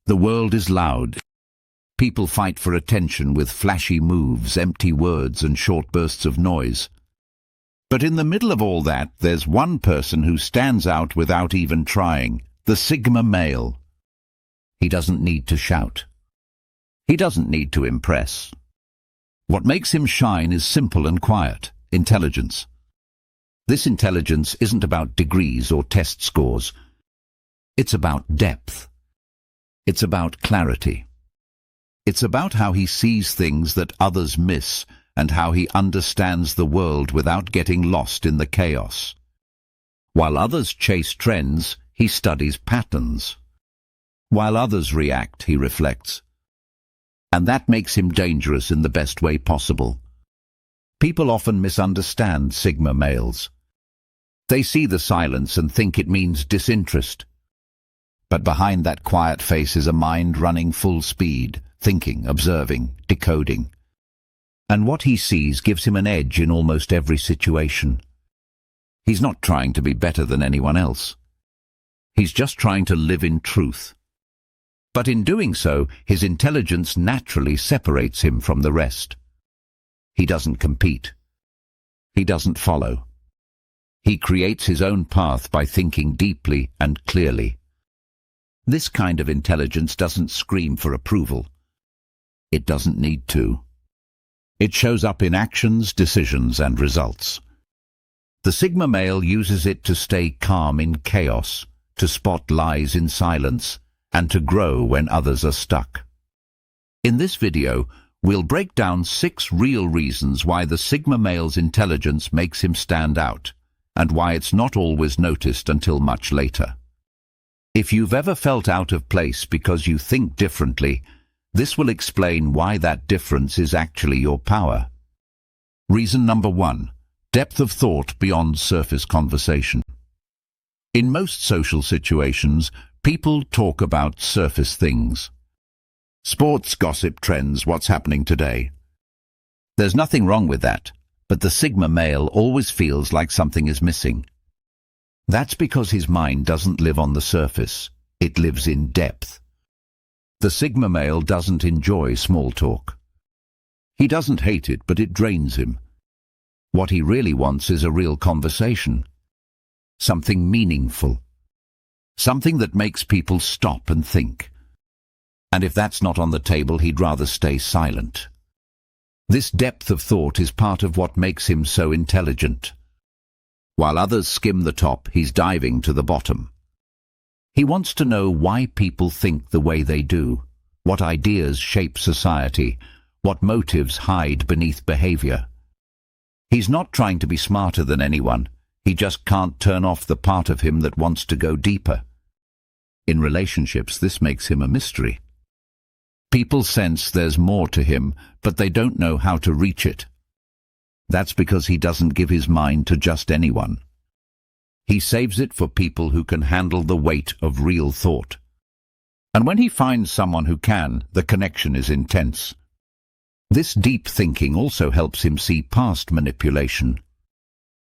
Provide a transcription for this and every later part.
The world is loud. People fight for attention with flashy moves, empty words, and short bursts of noise. But in the middle of all that, there's one person who stands out without even trying, the Sigma male. He doesn't need to shout. He doesn't need to impress. What makes him shine is simple and quiet: intelligence. This intelligence isn't about degrees or test scores. It's about depth. It's about clarity. It's about how he sees things that others miss and how he understands the world without getting lost in the chaos. While others chase trends, he studies patterns. While others react, he reflects. And that makes him dangerous in the best way possible. People often misunderstand Sigma males. They see the silence and think it means disinterest. But behind that quiet face is a mind running full speed, thinking, observing, decoding. And what he sees gives him an edge in almost every situation. He's not trying to be better than anyone else. He's just trying to live in truth. But in doing so, his intelligence naturally separates him from the rest. He doesn't compete. He doesn't follow. He creates his own path by thinking deeply and clearly. This kind of intelligence doesn't scream for approval. It doesn't need to. It shows up in actions, decisions, and results. The Sigma male uses it to stay calm in chaos, to spot lies in silence, and to grow when others are stuck. In this video, we'll break down 6 real reasons why the Sigma male's intelligence makes him stand out, and why it's not always noticed until much later. If you've ever felt out of place because you think differently, this will explain why that difference is actually your power. Reason number 1: depth of thought beyond surface conversation. In most social situations, people talk about surface things. Sports, gossip, trends, what's happening today. There's nothing wrong with that, but the Sigma male always feels like something is missing. That's because his mind doesn't live on the surface, it lives in depth. The Sigma male doesn't enjoy small talk. He doesn't hate it, but it drains him. What he really wants is a real conversation. Something meaningful. Something that makes people stop and think. And if that's not on the table, he'd rather stay silent. This depth of thought is part of what makes him so intelligent. While others skim the top, he's diving to the bottom. He wants to know why people think the way they do, what ideas shape society, what motives hide beneath behavior. He's not trying to be smarter than anyone, he just can't turn off the part of him that wants to go deeper. In relationships, this makes him a mystery. People sense there's more to him, but they don't know how to reach it. That's because he doesn't give his mind to just anyone. He saves it for people who can handle the weight of real thought. And when he finds someone who can, the connection is intense. This deep thinking also helps him see past manipulation.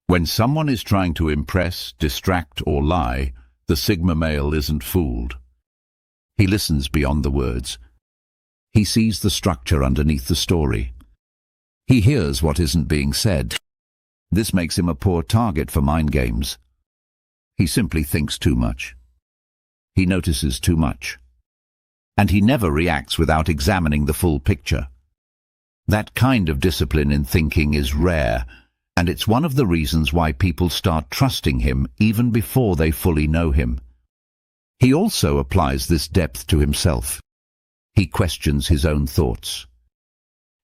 When someone is trying to impress, distract, or lie, the Sigma male isn't fooled. He listens beyond the words. He sees the structure underneath the story. He hears what isn't being said. This makes him a poor target for mind games. He simply thinks too much. He notices too much. And he never reacts without examining the full picture. That kind of discipline in thinking is rare, and it's one of the reasons why people start trusting him even before they fully know him. He also applies this depth to himself. He questions his own thoughts.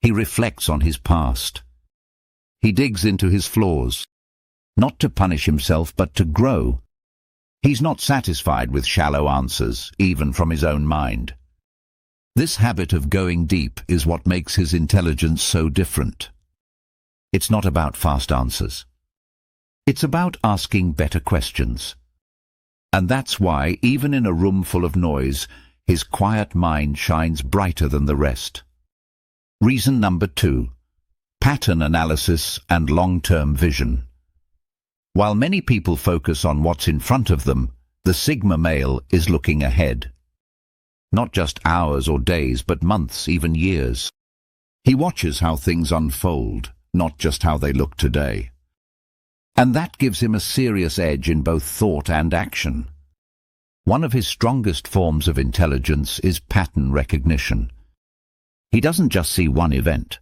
He reflects on his past. He digs into his flaws, not to punish himself but to grow. He's not satisfied with shallow answers, even from his own mind. This habit of going deep is what makes his intelligence so different. It's not about fast answers. It's about asking better questions. And that's why, even in a room full of noise, his quiet mind shines brighter than the rest. Reason number 2: pattern analysis and long-term vision. While many people focus on what's in front of them, the Sigma male is looking ahead. Not just hours or days, but months, even years. He watches how things unfold, not just how they look today. And that gives him a serious edge in both thought and action. One of his strongest forms of intelligence is pattern recognition. He doesn't just see one event.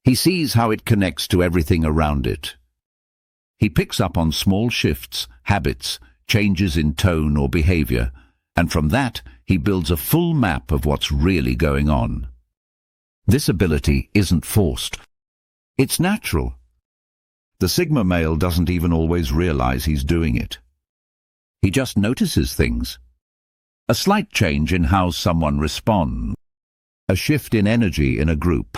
He sees how it connects to everything around it. He picks up on small shifts, habits, changes in tone or behavior, and from that he builds a full map of what's really going on. This ability isn't forced. It's natural. The Sigma male doesn't even always realize he's doing it. He just notices things. A slight change in how someone responds. A shift in energy in a group.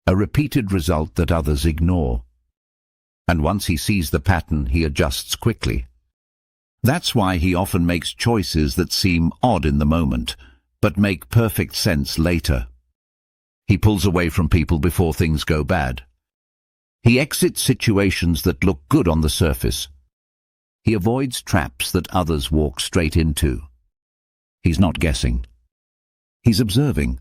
A repeated result that others ignore. And once he sees the pattern, he adjusts quickly. That's why he often makes choices that seem odd in the moment, but make perfect sense later. He pulls away from people before things go bad. He exits situations that look good on the surface. He avoids traps that others walk straight into. He's not guessing. He's observing.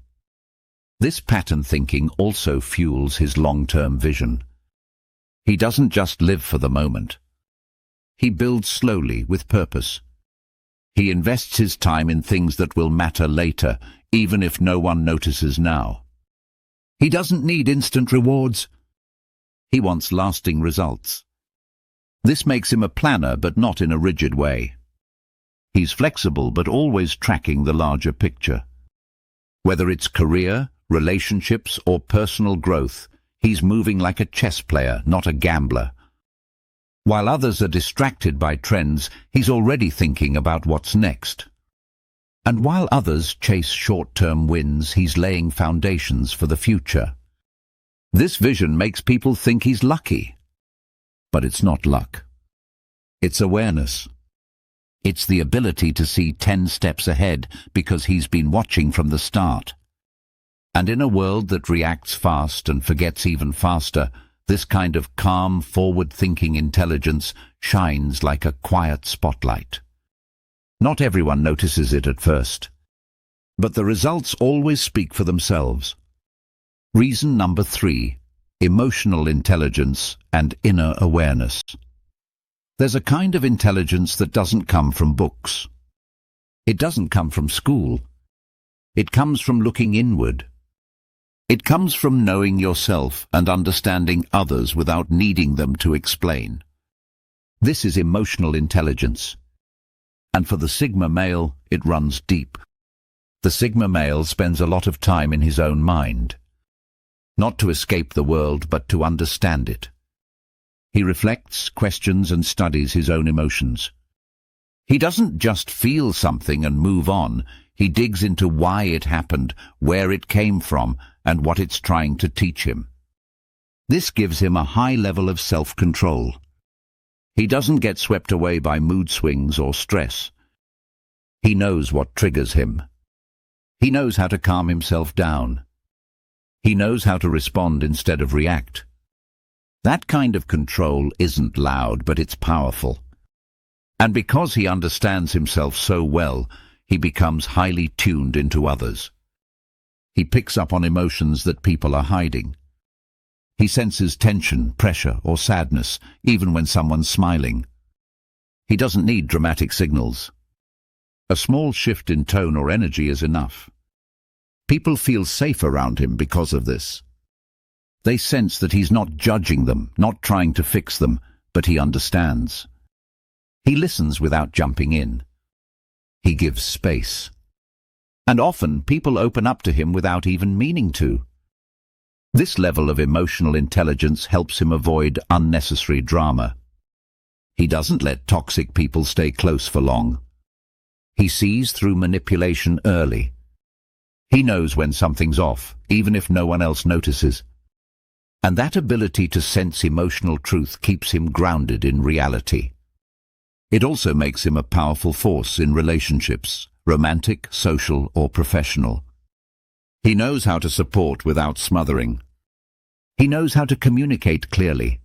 This pattern thinking also fuels his long-term vision. He doesn't just live for the moment. He builds slowly with purpose. He invests his time in things that will matter later, even if no one notices now. He doesn't need instant rewards. He wants lasting results. This makes him a planner, but not in a rigid way. He's flexible, but always tracking the larger picture. Whether it's career, relationships, or personal growth, he's moving like a chess player, not a gambler. While others are distracted by trends, he's already thinking about what's next. And while others chase short-term wins, he's laying foundations for the future. This vision makes people think he's lucky. But it's not luck. It's awareness. It's the ability to see 10 steps ahead because he's been watching from the start. And in a world that reacts fast and forgets even faster, this kind of calm, forward-thinking intelligence shines like a quiet spotlight. Not everyone notices it at first, but the results always speak for themselves. Reason number 3, emotional intelligence and inner awareness. There's a kind of intelligence that doesn't come from books. It doesn't come from school. It comes from looking inward. It comes from knowing yourself and understanding others without needing them to explain. This is emotional intelligence. And for the Sigma male, it runs deep. The Sigma male spends a lot of time in his own mind. Not to escape the world, but to understand it. He reflects, questions, and studies his own emotions. He doesn't just feel something and move on. He digs into why it happened, where it came from, and what it's trying to teach him. This gives him a high level of self-control. He doesn't get swept away by mood swings or stress. He knows what triggers him. He knows how to calm himself down. He knows how to respond instead of react. That kind of control isn't loud, but it's powerful. And because he understands himself so well, he becomes highly tuned into others. He picks up on emotions that people are hiding. He senses tension, pressure, or sadness, even when someone's smiling. He doesn't need dramatic signals. A small shift in tone or energy is enough. People feel safe around him because of this. They sense that he's not judging them, not trying to fix them, but he understands. He listens without jumping in. He gives space. And often people open up to him without even meaning to. This level of emotional intelligence helps him avoid unnecessary drama. He doesn't let toxic people stay close for long. He sees through manipulation early. He knows when something's off, even if no one else notices. And that ability to sense emotional truth keeps him grounded in reality. It also makes him a powerful force in relationships, romantic, social, or professional. He knows how to support without smothering. He knows how to communicate clearly.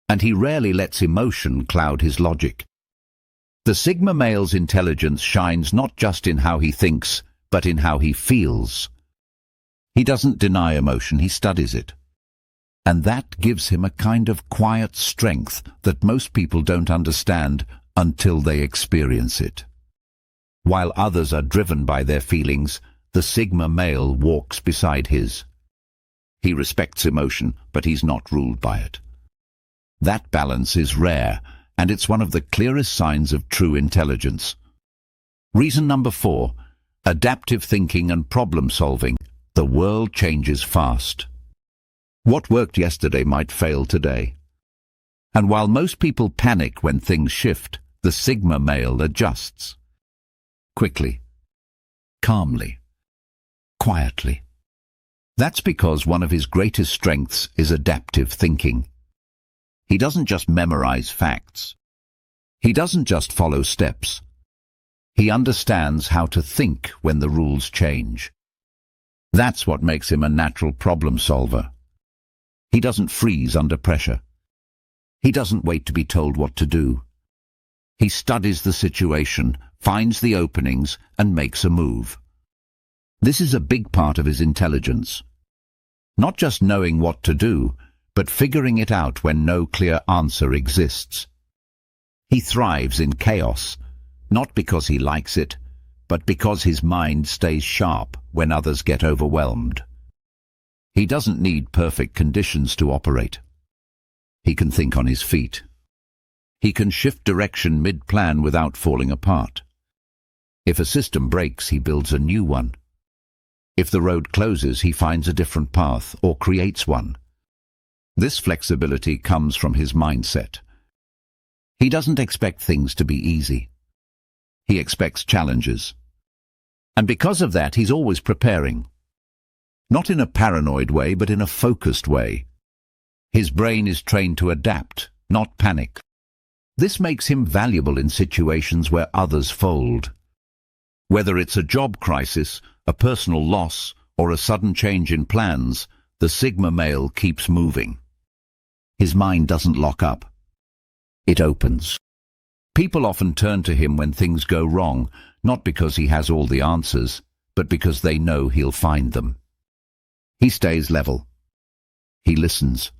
And he rarely lets emotion cloud his logic. The Sigma male's intelligence shines not just in how he thinks, but in how he feels. He doesn't deny emotion, he studies it. And that gives him a kind of quiet strength that most people don't understand until they experience it. While others are driven by their feelings, the Sigma male walks beside his. He respects emotion, but he's not ruled by it. That balance is rare, and it's one of the clearest signs of true intelligence. Reason number 4, adaptive thinking and problem solving. The world changes fast. What worked yesterday might fail today. And while most people panic when things shift, the Sigma male adjusts. Quickly, calmly, quietly. That's because one of his greatest strengths is adaptive thinking. He doesn't just memorize facts. He doesn't just follow steps. He understands how to think when the rules change. That's what makes him a natural problem solver. He doesn't freeze under pressure. He doesn't wait to be told what to do. He studies the situation, finds the openings, and makes a move. This is a big part of his intelligence. Not just knowing what to do, but figuring it out when no clear answer exists. He thrives in chaos, not because he likes it, but because his mind stays sharp when others get overwhelmed. He doesn't need perfect conditions to operate. He can think on his feet. He can shift direction mid-plan without falling apart. If a system breaks, he builds a new one. If the road closes, he finds a different path or creates one. This flexibility comes from his mindset. He doesn't expect things to be easy. He expects challenges. And because of that, he's always preparing. Not in a paranoid way, but in a focused way. His brain is trained to adapt, not panic. This makes him valuable in situations where others fold. Whether it's a job crisis, a personal loss, or a sudden change in plans, the Sigma male keeps moving. His mind doesn't lock up. It opens. People often turn to him when things go wrong, not because he has all the answers, but because they know he'll find them. He stays level. He listens.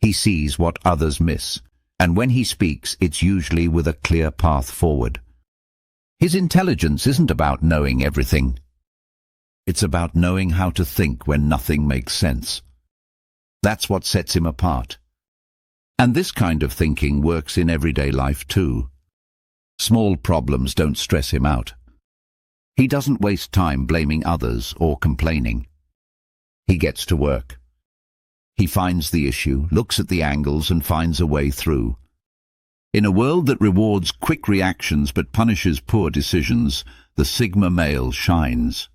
He sees what others miss, and when he speaks, it's usually with a clear path forward. His intelligence isn't about knowing everything. It's about knowing how to think when nothing makes sense. That's what sets him apart. And this kind of thinking works in everyday life too. Small problems don't stress him out. He doesn't waste time blaming others or complaining. He gets to work. He finds the issue, looks at the angles, and finds a way through. In a world that rewards quick reactions but punishes poor decisions, the Sigma male shines.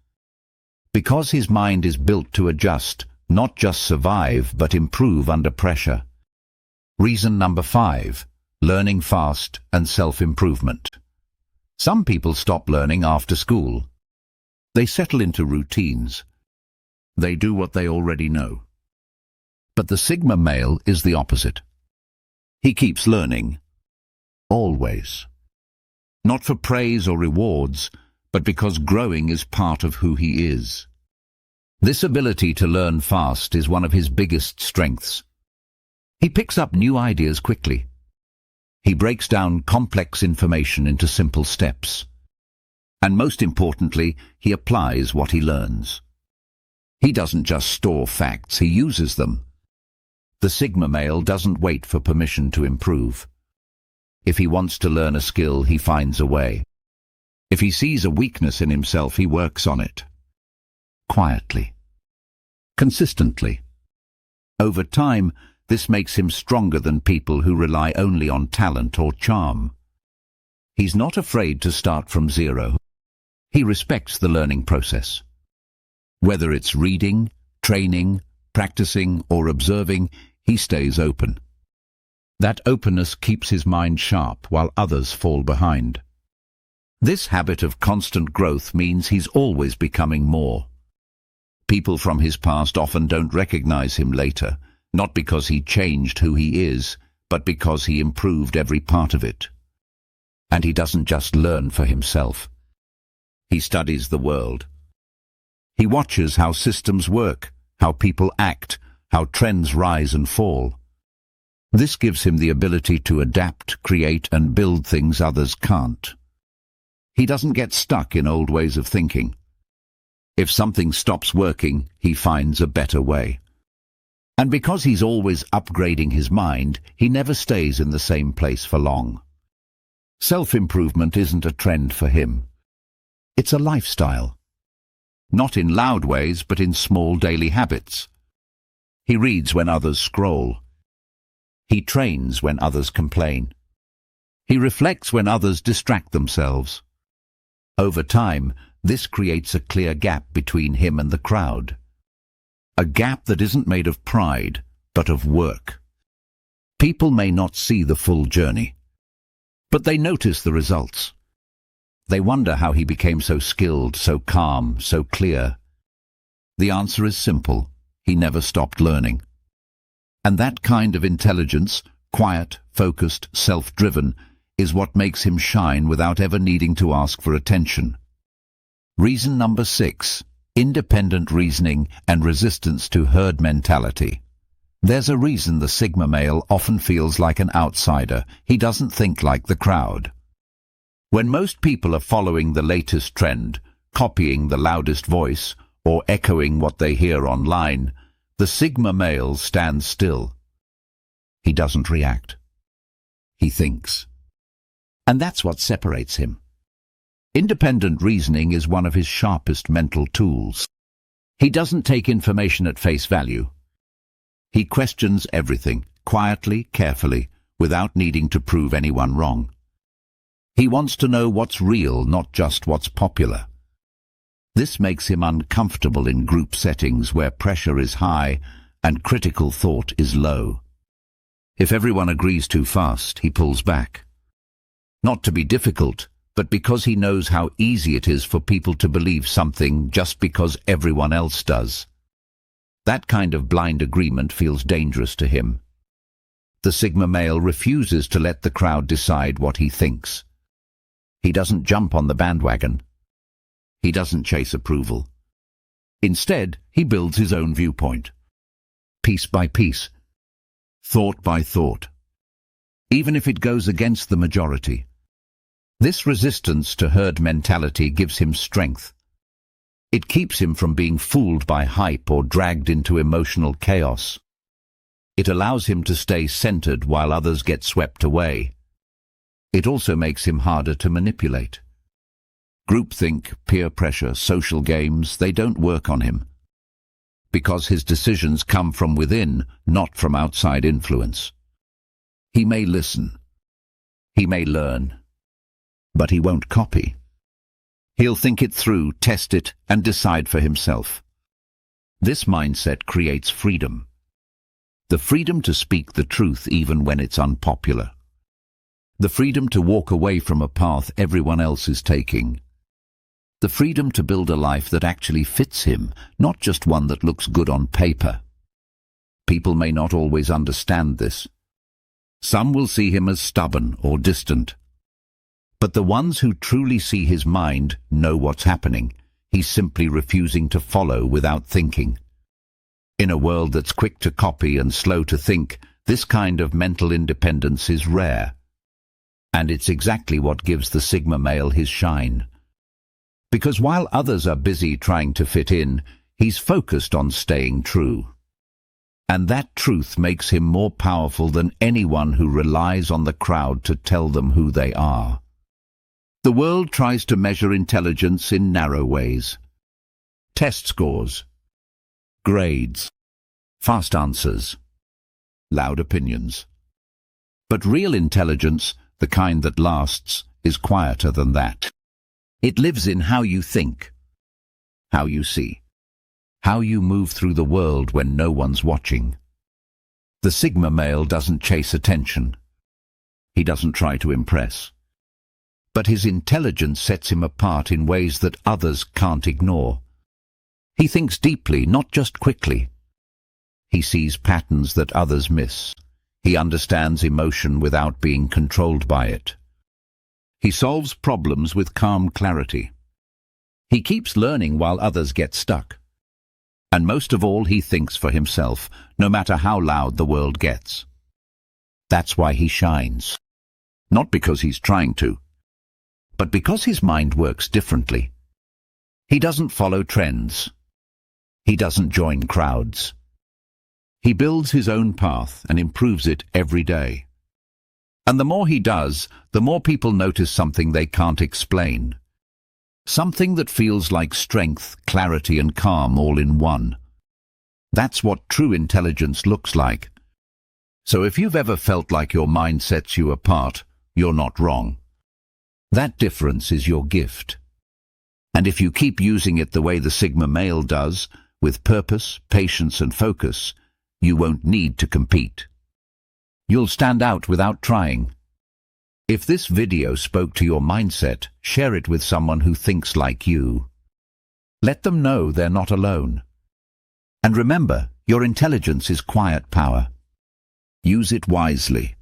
Because his mind is built to adjust, not just survive, but improve under pressure. Reason number 5, learning fast and self-improvement. Some people stop learning after school. They settle into routines. They do what they already know. But the Sigma male is the opposite. He keeps learning. Always. Not for praise or rewards, but because growing is part of who he is. This ability to learn fast is one of his biggest strengths. He picks up new ideas quickly. He breaks down complex information into simple steps. And most importantly, he applies what he learns. He doesn't just store facts, he uses them. The Sigma male doesn't wait for permission to improve. If he wants to learn a skill, he finds a way. If he sees a weakness in himself, he works on it. Quietly. Consistently. Over time, this makes him stronger than people who rely only on talent or charm. He's not afraid to start from zero. He respects the learning process. Whether it's reading, training, practicing, or observing, he stays open. That openness keeps his mind sharp while others fall behind. This habit of constant growth means he's always becoming more. People from his past often don't recognize him later, not because he changed who he is, but because he improved every part of it. And he doesn't just learn for himself. He studies the world. He watches how systems work, how people act, how trends rise and fall. This gives him the ability to adapt, create, and build things others can't. He doesn't get stuck in old ways of thinking. If something stops working, he finds a better way. And because he's always upgrading his mind, he never stays in the same place for long. Self-improvement isn't a trend for him. It's a lifestyle. Not in loud ways, but in small daily habits. He reads when others scroll. He trains when others complain. He reflects when others distract themselves. Over time, this creates a clear gap between him and the crowd. A gap that isn't made of pride, but of work. People may not see the full journey, but they notice the results. They wonder how he became so skilled, so calm, so clear. The answer is simple. He never stopped learning. And that kind of intelligence, quiet, focused, self-driven, is what makes him shine without ever needing to ask for attention. Reason number 6. Independent reasoning and resistance to herd mentality. There's a reason the Sigma male often feels like an outsider. He doesn't think like the crowd. When most people are following the latest trend, copying the loudest voice, or echoing what they hear online, the Sigma male stands still. He doesn't react. He thinks. And that's what separates him. Independent reasoning is one of his sharpest mental tools. He doesn't take information at face value. He questions everything, quietly, carefully, without needing to prove anyone wrong. He wants to know what's real, not just what's popular. This makes him uncomfortable in group settings where pressure is high and critical thought is low. If everyone agrees too fast, he pulls back. Not to be difficult, but because he knows how easy it is for people to believe something just because everyone else does. That kind of blind agreement feels dangerous to him. The Sigma male refuses to let the crowd decide what he thinks. He doesn't jump on the bandwagon. He doesn't chase approval. Instead, he builds his own viewpoint. Piece by piece. Thought by thought. Even if it goes against the majority. This resistance to herd mentality gives him strength. It keeps him from being fooled by hype or dragged into emotional chaos. It allows him to stay centered while others get swept away. It also makes him harder to manipulate. Groupthink, peer pressure, social games, they don't work on him. Because his decisions come from within, not from outside influence. He may listen. He may learn. But he won't copy. He'll think it through, test it, and decide for himself. This mindset creates freedom. The freedom to speak the truth even when it's unpopular. The freedom to walk away from a path everyone else is taking. The freedom to build a life that actually fits him, not just one that looks good on paper. People may not always understand this. Some will see him as stubborn or distant. But the ones who truly see his mind know what's happening. He's simply refusing to follow without thinking. In a world that's quick to copy and slow to think, this kind of mental independence is rare. And it's exactly what gives the Sigma male his shine. Because while others are busy trying to fit in, he's focused on staying true. And that truth makes him more powerful than anyone who relies on the crowd to tell them who they are. The world tries to measure intelligence in narrow ways. Test scores, grades, fast answers, loud opinions. But real intelligence, the kind that lasts, is quieter than that. It lives in how you think, how you see, how you move through the world when no one's watching. The Sigma male doesn't chase attention. He doesn't try to impress. But his intelligence sets him apart in ways that others can't ignore. He thinks deeply, not just quickly. He sees patterns that others miss. He understands emotion without being controlled by it. He solves problems with calm clarity. He keeps learning while others get stuck. And most of all, he thinks for himself, no matter how loud the world gets. That's why he shines. Not because he's trying to, but because his mind works differently. He doesn't follow trends. He doesn't join crowds. He builds his own path and improves it every day. And the more he does, the more people notice something they can't explain. Something that feels like strength, clarity and calm all in one. That's what true intelligence looks like. So if you've ever felt like your mind sets you apart, you're not wrong. That difference is your gift. And if you keep using it the way the Sigma male does, with purpose, patience and focus, you won't need to compete. You'll stand out without trying. If this video spoke to your mindset, share it with someone who thinks like you. Let them know they're not alone. And remember, your intelligence is quiet power. Use it wisely.